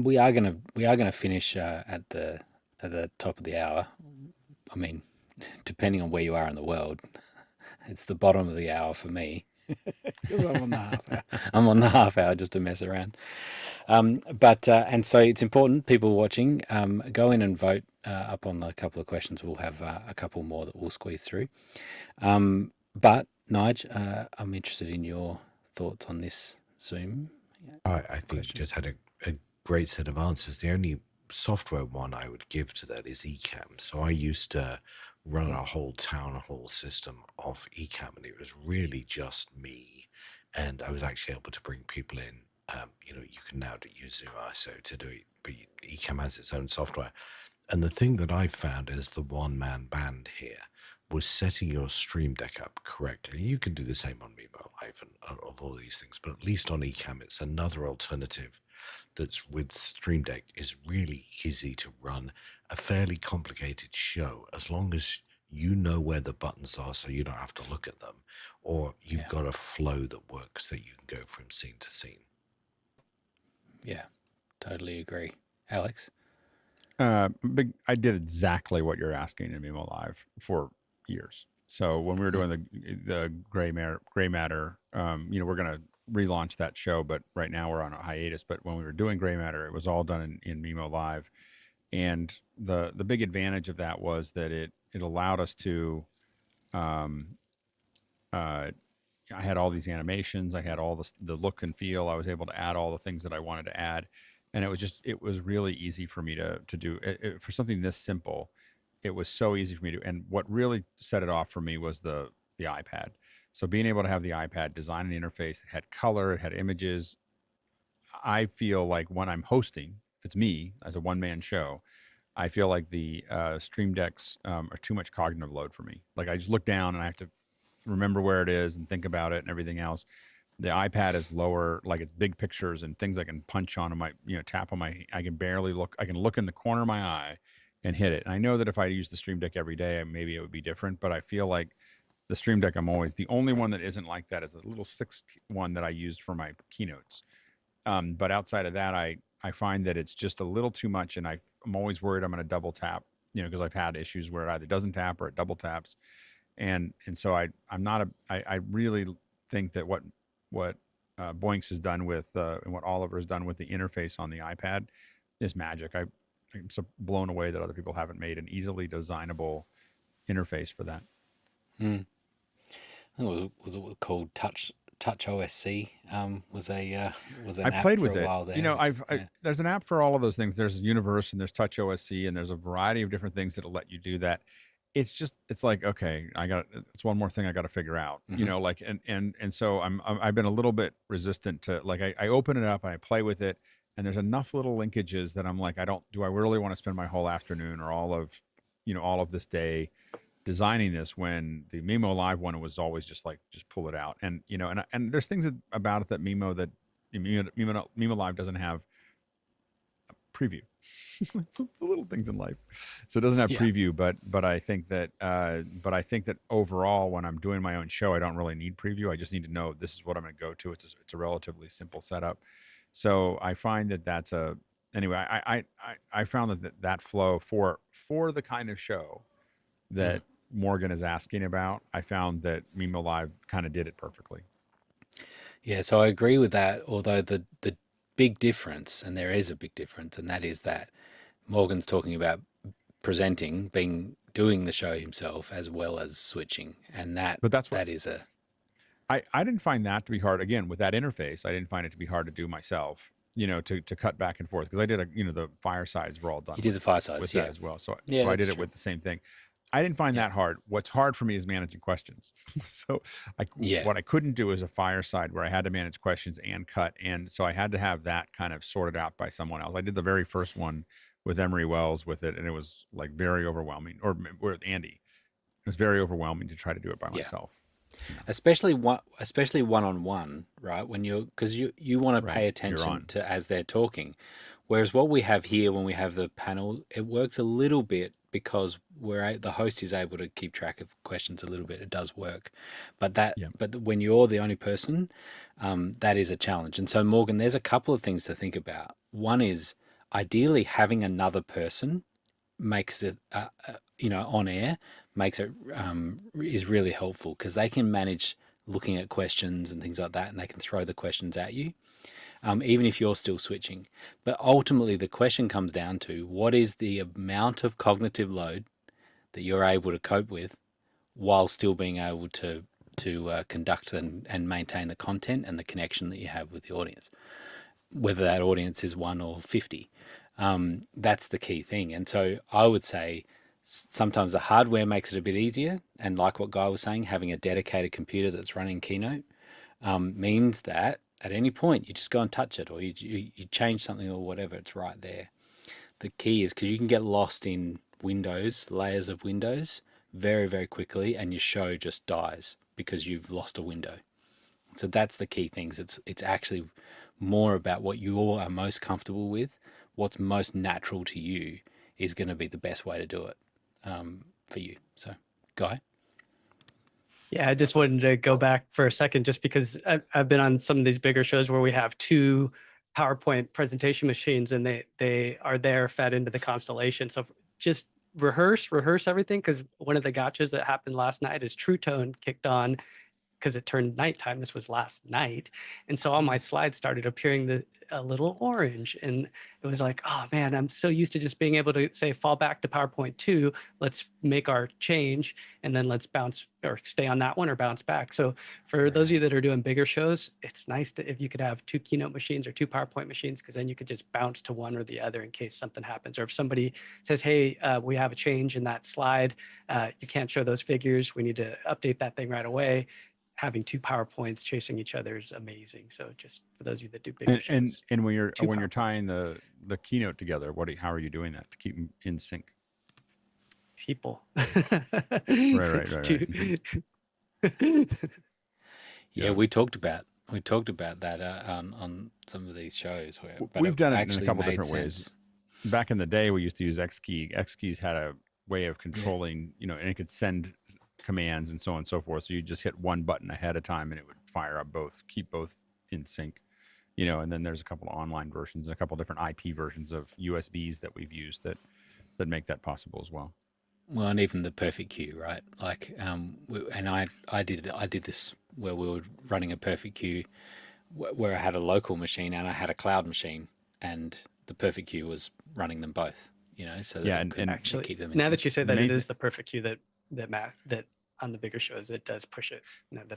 We are gonna finish at the top of the hour. I mean, depending on where you are in the world, it's the bottom of the hour for me. I'm on the half hour. I'm on the half hour just to mess around. But and so it's important, people watching, go in and vote up on the couple of questions. We'll have a couple more that we'll squeeze through. But Nige, I'm interested in your thoughts on this Zoom. I think you just had a great set of answers. The only software one I would give to that is Ecamm. So I used to run a whole town hall system of Ecamm, and it was really just me. And I was actually able to bring people in. You can now use Zoom ISO to do it, but Ecamm has its own software. And the thing that I found as the one-man band here was setting your Stream Deck up correctly. You can do the same on Mimo, Ivan, of all these things, but at least on Ecamm, it's another alternative that's with Stream Deck is really easy to run a fairly complicated show, as long as you know where the buttons are so you don't have to look at them, or you've got a flow that works that you can go from scene to scene. Yeah, totally agree. Alex? I did exactly what you're asking in Mimo Live for years. So when we were doing the gray matter, we're gonna relaunch that show, but right now we're on a hiatus. But when we were doing gray matter, it was all done in Mimo Live, and the big advantage of that was that it allowed us to. Uh, I had all these animations. I had all the look and feel. I was able to add all the things that I wanted to add, and it was really easy for me to do for something this simple. It was so easy for me to. And what really set it off for me was the iPad. So being able to have the iPad design an interface that had color, it had images. I feel like when I'm hosting, if it's me as a one man show, I feel like the Stream Decks are too much cognitive load for me. Like I just look down and I have to remember where it is and think about it and everything else. The iPad is lower, like it's big pictures and things I can punch on my, tap on my, I can barely look, I can look in the corner of my eye and hit it. And I know that if I use the Stream Deck every day, maybe it would be different, but I feel like the Stream Deck, I'm always, the only one that isn't like that is the little 6 one that I used for my keynotes. But outside of that, I find that it's just a little too much. And I'm always worried I'm going to double tap, because I've had issues where it either doesn't tap or it double taps. And so I'm not I really think that what Boinks has done with and what Oliver has done with the interface on the iPad is magic. I'm so blown away that other people haven't made an easily designable interface for that. I think was it called touchOS? Was an I app played for with a it. while there. There's an app for all of those things. There's Universe and there's touchOS, and there's a variety of different things that'll let you do that. It's like, okay, it's one more thing I got to figure out, and so I've been a little bit resistant to, like, I open it up and I play with it, and there's enough little linkages that I'm like, do I really want to spend my whole afternoon or all of this day designing this, when the Mimo Live one was always just pull it out. And, and there's things about it that Mimo Live doesn't have preview. It's the little things in life. So it doesn't have preview, but I think that overall, when I'm doing my own show, I don't really need preview. I just need to know this is what I'm going to go to. It's a relatively simple setup. So I find anyway, I found that flow for the kind of show that Morgan is asking about, I found that Mimo Live kind of did it perfectly. Yeah, so I agree with that, although the big difference, and there is a big difference, and that is that Morgan's talking about doing the show himself as well as switching, and that is a... I didn't find that to be hard. Again, with that interface, I didn't find it to be hard to do myself, to cut back and forth, because I did the firesides were all done. You did the firesides with that as well. So I did it with the same thing. I didn't find that hard. What's hard for me is managing questions. So what I couldn't do is a fireside where I had to manage questions and cut. And so I had to have that kind of sorted out by someone else. I did the very first one with Emery Wells with it, and it was like very overwhelming, or with Andy. It was very overwhelming to try to do it by myself. Especially one-on-one, right? Because you want to pay attention to as they're talking. Whereas what we have here, when we have the panel, it works a little bit because the host is able to keep track of questions a little bit. It does work, but when you're the only person, that is a challenge. And so, Morgan, there's a couple of things to think about. One is ideally having another person makes it on air makes it is really helpful, because they can manage looking at questions and things like that, and they can throw the questions at you, even if you're still switching. But ultimately the question comes down to, what is the amount of cognitive load that you're able to cope with while still being able to conduct and maintain the content and the connection that you have with the audience, whether that audience is 1 or 50. That's the key thing. And so I would say sometimes the hardware makes it a bit easier. And like what Guy was saying, having a dedicated computer that's running Keynote means that at any point you just go and touch it, or you change something or whatever, it's right there. The key is, because you can get lost in layers of Windows very, very quickly, and your show just dies because you've lost a window. So that's the key things. It's actually more about what you all are most comfortable with. What's most natural to you is going to be the best way to do it for you. So, Guy? Yeah, I just wanted to go back for a second, just because I've been on some of these bigger shows where we have 2 PowerPoint presentation machines, and they are there fed into the constellation. So just rehearse everything, because one of the gotchas that happened last night is True Tone kicked on because it turned nighttime. This was last night. And so all my slides started appearing a little orange. And it was like, oh man, I'm so used to just being able to say, fall back to PowerPoint 2, let's make our change, and then let's bounce or stay on that one or bounce back. So for those of you that are doing bigger shows, it's nice if you could have 2 keynote machines or 2 PowerPoint machines, because then you could just bounce to one or the other in case something happens. Or if somebody says, hey, we have a change in that slide, you can't show those figures, we need to update that thing right away. Having 2 PowerPoints chasing each other is amazing. So just for those of you that do bigger shows. And when you're tying the keynote together, how are you doing that to keep them in sync? People. Right. Yeah, we talked about that on some of these shows. We've done it in a couple different ways. Back in the day, we used to use Xkey. Xkeys had a way of controlling, and it could send commands and so on and so forth. So you just hit one button ahead of time and it would fire up both, keep both in sync, and then there's a couple of online versions and a couple of different IP versions of USBs that we've used that make that possible as well. Well, and even the perfect queue, right? Like, and I did this where we were running a perfect queue where I had a local machine and I had a cloud machine, and the perfect queue was running them both, so that and actually keep them in sync. That you say that, it is the perfect queue that on the bigger shows it does push it.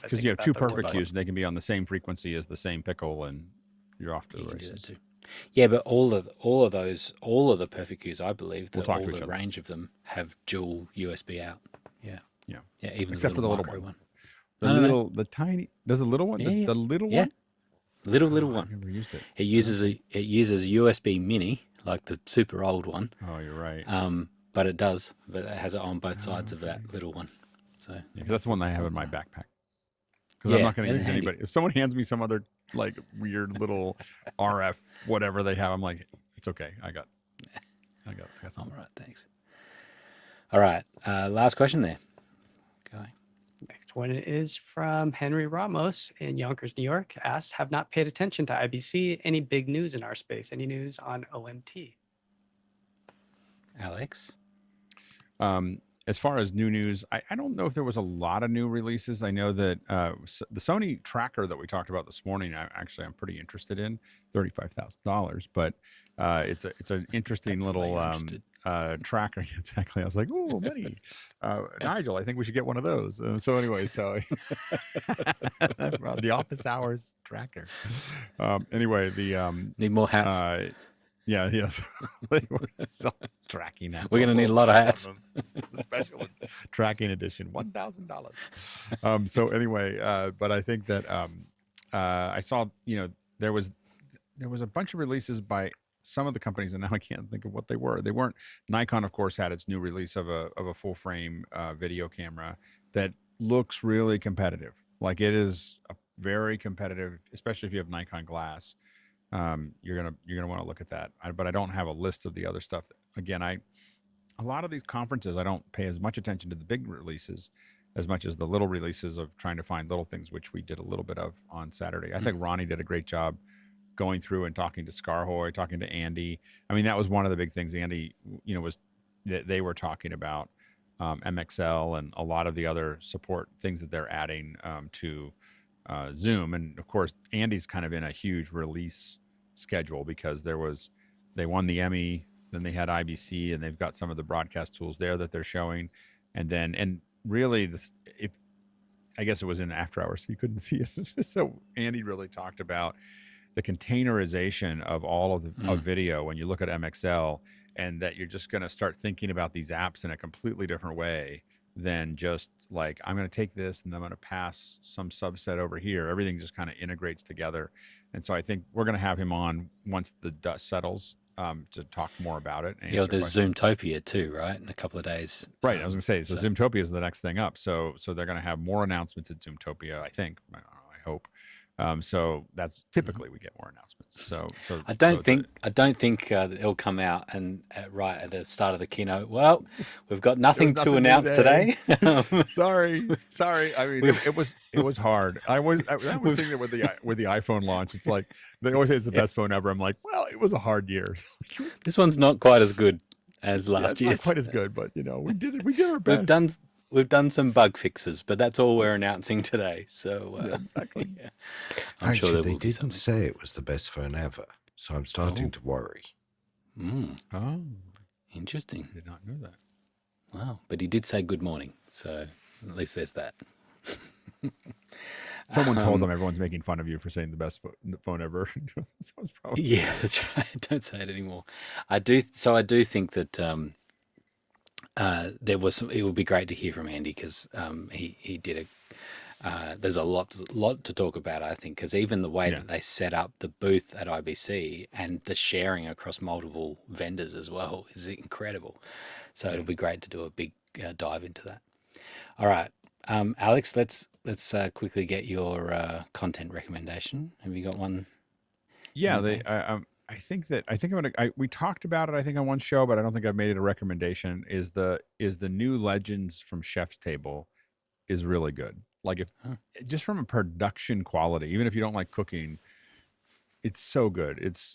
Because you have 2 perfect queues, and they can be on the same frequency as the same pickle, and you're off to the races. Yeah, but all of the perfect queues, I believe that all the range of them have dual USB out. Yeah. Even except for the little one. The tiny. Does the little one? Yeah, the little one. Little one. I've never used it. It uses USB Mini, like the super old one. Oh, you're right. But it has it on both sides of that little one. So that's the one that I have in my backpack. Because I'm not going to use anybody. If someone hands me some other like weird little RF whatever they have, I'm like, it's okay. I got something. All right, thanks. All right, last question there. Going. Next one is from Henry Ramos in Yonkers, New York. Asks, have not paid attention to IBC. Any big news in our space? Any news on OMT? Alex? As far as new news, I don't know if there was a lot of new releases. I know that the Sony tracker that we talked about this morning, I'm pretty interested in, $35,000, but it's an interesting little tracker. Exactly. I was like, oh, Benny, Nigel, I think we should get one of those. So anyway, the office hours tracker. Anyway, need more hats. Yes. Tracking that. We're going to need a lot of hats. The special tracking edition, $1,000. So anyway, but I think that I saw, there was a bunch of releases by some of the companies, and now I can't think of what they were. They weren't. Nikon, of course, had its new release of a full frame video camera that looks really competitive. Like, it is a very competitive, especially if you have Nikon glass. You're gonna want to look at that. But I don't have a list of the other stuff. Again, a lot of these conferences, I don't pay as much attention to the big releases as much as the little releases of trying to find little things, which we did a little bit of on Saturday. I think Ronnie did a great job going through and talking to Scarhoy, talking to Andy. I mean, that was one of the big things Andy, was that they were talking about MXL and a lot of the other support things that they're adding to Zoom. And of course, Andy's kind of in a huge release schedule because they won the Emmy, then they had IBC, and they've got some of the broadcast tools there that they're showing. And really, I guess it was in after hours, so you couldn't see it. So Andy really talked about the containerization of all of of video when you look at MXL, and that you're just going to start thinking about these apps in a completely different way than just like, I'm going to take this and I'm going to pass some subset over here. Everything just kind of integrates together. And so I think we're going to have him on once the dust settles to talk more about it. Yeah, there's Zoomtopia too, right? In a couple of days. Right. I was going to say, so Zoomtopia is the next thing up. So they're going to have more announcements at Zoomtopia, I think. I don't know, I hope. So that's typically we get more announcements. So I don't it's a- think it'll come out and right at the start of the keynote. Well, we've got there was nothing to nothing new announce today. Sorry. I mean, we've, it was hard. I was we've, thinking that with the iPhone launch. It's like they always say it's the yeah, best phone ever. I'm like, well, it was a hard year. this one's not quite as good as Yeah, last it's not year's. quite as good, but we did it. We did our We've best. done we've done some bug fixes, but that's all we're announcing today. So Yeah, exactly. yeah, I'm sure Actually, there they will be didn't something. say it was the best phone ever, so I'm starting to worry. Oh, Interesting. I did not know that. Wow. But he did say good morning. So at least there's that. Someone told them everyone's making fun of you for saying the best phone ever. So it's probably Yeah, that's right. Don't say it anymore. I do. So I do think that there was. It would be great to hear from Andy because he did a. There's a lot to talk about. I think because even the way Yeah. that they set up the booth at IBC and the sharing across multiple vendors as well is incredible. So it'll be great to do a big dive into that. All right, Alex, let's quickly get your content recommendation. Have you got one? Yeah, In the bank? I think I'm gonna. We talked about it. I think on one show, but I don't think I've made it a recommendation. Is the new Legends from Chef's Table is really good. Like if just from a production quality, even if you don't like cooking, it's so good. It's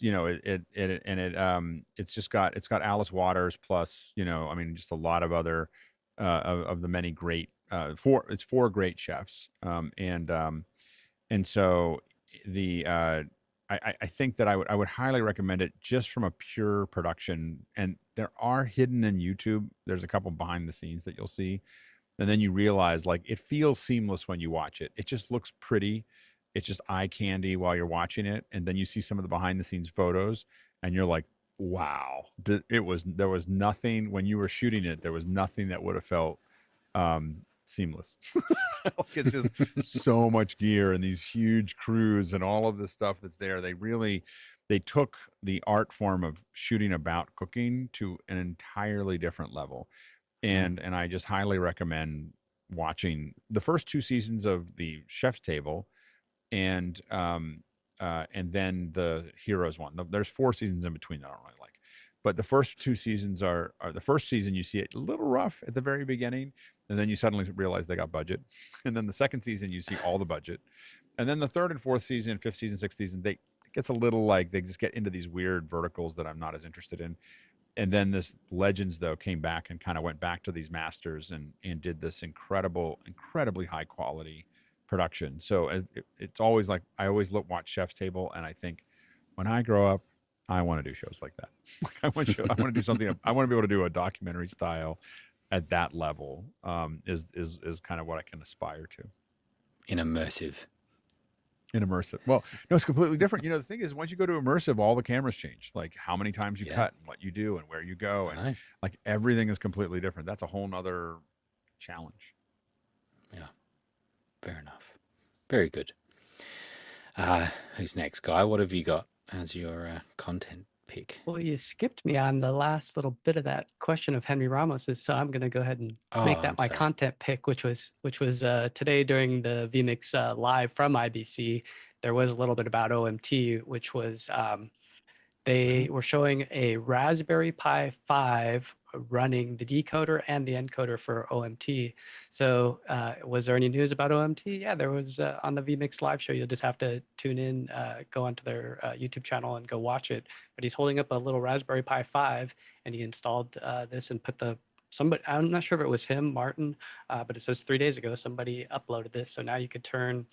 it's got Alice Waters plus I mean just a lot of other of the many great four great chefs and so the I think that I would highly recommend it just from a pure production. And there are hidden in YouTube. There's a couple behind the scenes that you'll see, and then you realize like it feels seamless when you watch it. It just looks pretty. It's just eye candy while you're watching it, and then you see some of the behind the scenes photos, and you're like, wow, there was nothing when you were shooting it. There was nothing that would have felt seamless. Like it's just so much gear and these huge crews and all of the stuff that's there. They took the art form of shooting about cooking to an entirely different level. And I just highly recommend watching the first two seasons of the Chef's Table and then the Heroes one. There's four seasons in between that I don't really like. But the first two seasons are the first season you see it a little rough at the very beginning, and then you suddenly realize they got budget. And then the second season you see all the budget. And then the third and fourth season, fifth season, sixth season, it gets a little like they just get into these weird verticals that I'm not as interested in. And then this Legends though came back and kind of went back to these masters and did this incredibly high quality production. So it's always like I always watch Chef's Table, and I think when I grow up, I want to do shows like that. Like I want to do something. I want to be able to do a documentary style at that level. Is kind of what I can aspire to. In immersive. In immersive. Well, no, it's completely different. The thing is, once you go to immersive, all the cameras change. Like how many times you Yeah. cut and what you do and where you go. I And know. like everything is completely different. That's a whole nother challenge. Yeah. Fair enough. Very good. Who's next, Guy? What have you got as your content pick? Well, you skipped me on the last little bit of that question of Henry Ramos's, so I'm going to go ahead and make that I'm my sorry. content pick, which was today during the vMix live from IBC. There was a little bit about OMT, which was they were showing a Raspberry Pi 5 running the decoder and the encoder for OMT. So was there any news about OMT? Yeah, there was on the vMix live show. You'll just have to tune in, go onto their YouTube channel and go watch it. But he's holding up a little Raspberry Pi 5 and he installed this and put somebody, I'm not sure if it was him, Martin, but it says 3 days ago, somebody uploaded this. So now you could turn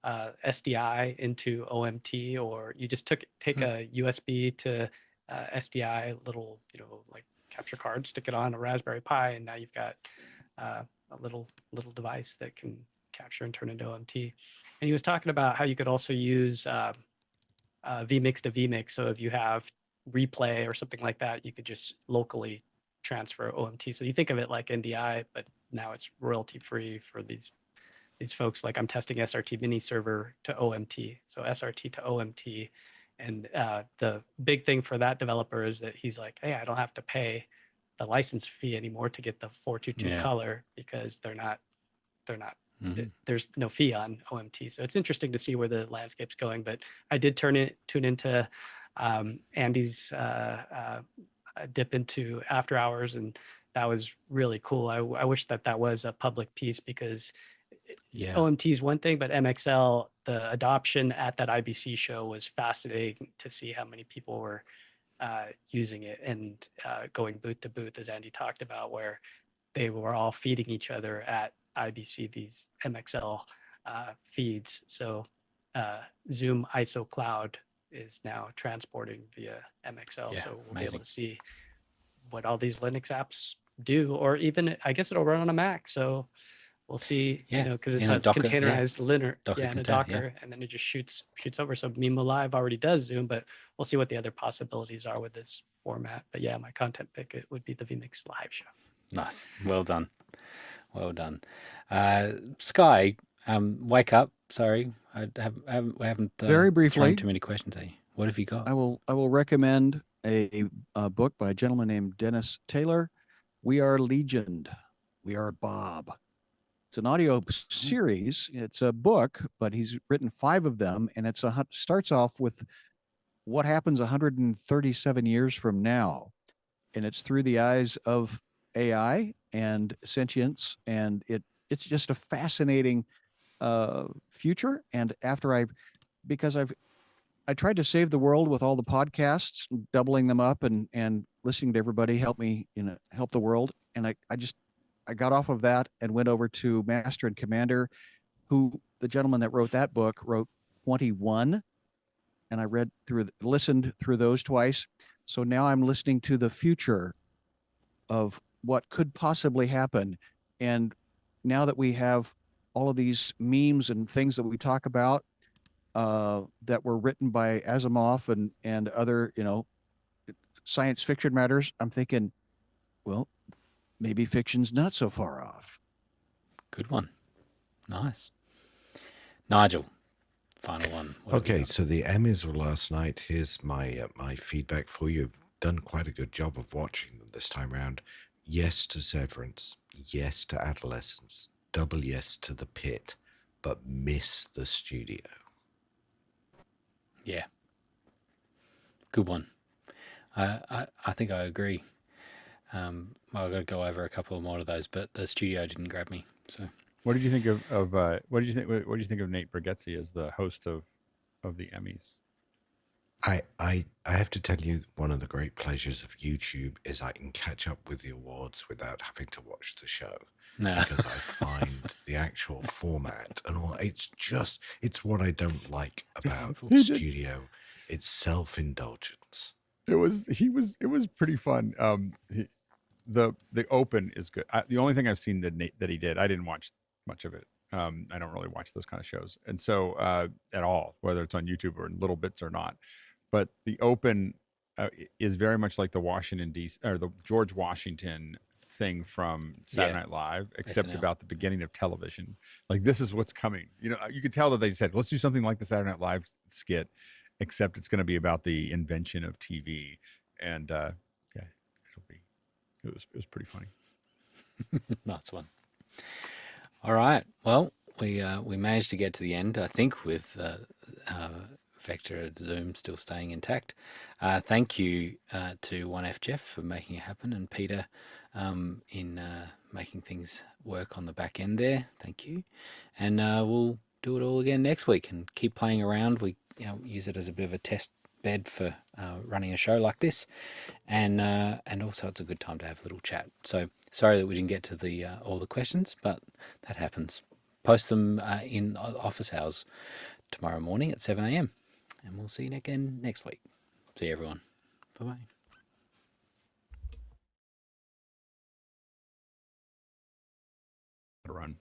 SDI into OMT, or you just take a USB to SDI little, like capture card, stick it on a Raspberry Pi, and now you've got a little device that can capture and turn into OMT. And he was talking about how you could also use vMix to vMix. So if you have replay or something like that, you could just locally transfer OMT. So you think of it like NDI, but now it's royalty free for these folks. Like I'm testing SRT mini server to OMT, so SRT to OMT. And the big thing for that developer is that he's like, hey, I don't have to pay the license fee anymore to get the 422 Yeah. color because they're not there's no fee on OMT. So it's interesting to see where the landscape's going. But I did tune into Andy's dip into After Hours, and that was really cool. I wish that was a public piece, because OMT is one thing, but MXL, the adoption at that IBC show was fascinating to see how many people were using it and going booth to booth, as Andy talked about, where they were all feeding each other at IBC these MXL feeds. So Zoom ISO Cloud is now transporting via MXL. So we'll be able to see what all these Linux apps do, or even, I guess it'll run on a Mac. So we'll see, because it's a Docker, containerized in a Docker, and then it just shoots over. So Mimo Live already does Zoom, but we'll see what the other possibilities are with this format. But yeah, my content pick, it would be the vMix Live show. Nice. Well done. Sky, wake up. Sorry, we haven't very briefly thrown too many questions at you. What have you got? I will recommend a book by a gentleman named Dennis Taylor. We Are Legion. We Are Bob. It's an audio series. It's a book, but he's written 5 of them, and it starts off with what happens 137 years from now, and it's through the eyes of AI and sentience, and it's just a fascinating future. And because I tried to save the world with all the podcasts, doubling them up and listening to everybody help me, help the world, and I got off of that and went over to Master and Commander, who the gentleman that wrote that book wrote 21, and I listened through those twice. So now I'm listening to the future of what could possibly happen. And now that we have all of these memes and things that we talk about that were written by Asimov and other, science fiction matters, I'm thinking, well, maybe fiction's not so far off. Good one. Nice. Nigel, final one. Okay, so the Emmys were last night. Here's my my feedback for you. You've done quite a good job of watching them this time around. Yes to Severance. Yes to Adolescence. Double yes to The Pit. But miss The Studio. Yeah. Good one. I think I agree. I've got to go over a couple more of those, but The Studio didn't grab me. So, what did you think of what did you think of Nate Bargatze as the host of the Emmys? I have to tell you, one of the great pleasures of YouTube is I can catch up with the awards without having to watch the show. No. Because I find the actual format and all, it's what I don't like about Studio. It's self-indulgence. It was pretty fun. The Open is good. The only thing I've seen that he did, I didn't watch much of it. I don't really watch those kind of shows, and so at all, whether it's on YouTube or in little bits or not. But the Open is very much like the Washington DC or the George Washington thing from Saturday Night Live, except SNL. About the beginning of television. Like, this is what's coming. You could tell that they said, let's do something like the Saturday Night Live skit, except it's going to be about the invention of TV. And it was pretty funny. Nice one. All right. Well, we managed to get to the end, I think, with Vector at Zoom still staying intact. Thank you to 1F Jeff for making it happen, and Peter in making things work on the back end there. Thank you. And we'll do it all again next week and keep playing around. We use it as a bit of a test bed for running a show like this, and also it's a good time to have a little chat. So sorry that we didn't get to the all the questions, but that happens. Post them in office hours tomorrow morning at 7 a.m. and we'll see you again next week. See you, everyone. Bye-bye. Run.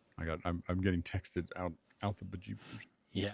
I'm getting texted out the bejeepers. Yeah.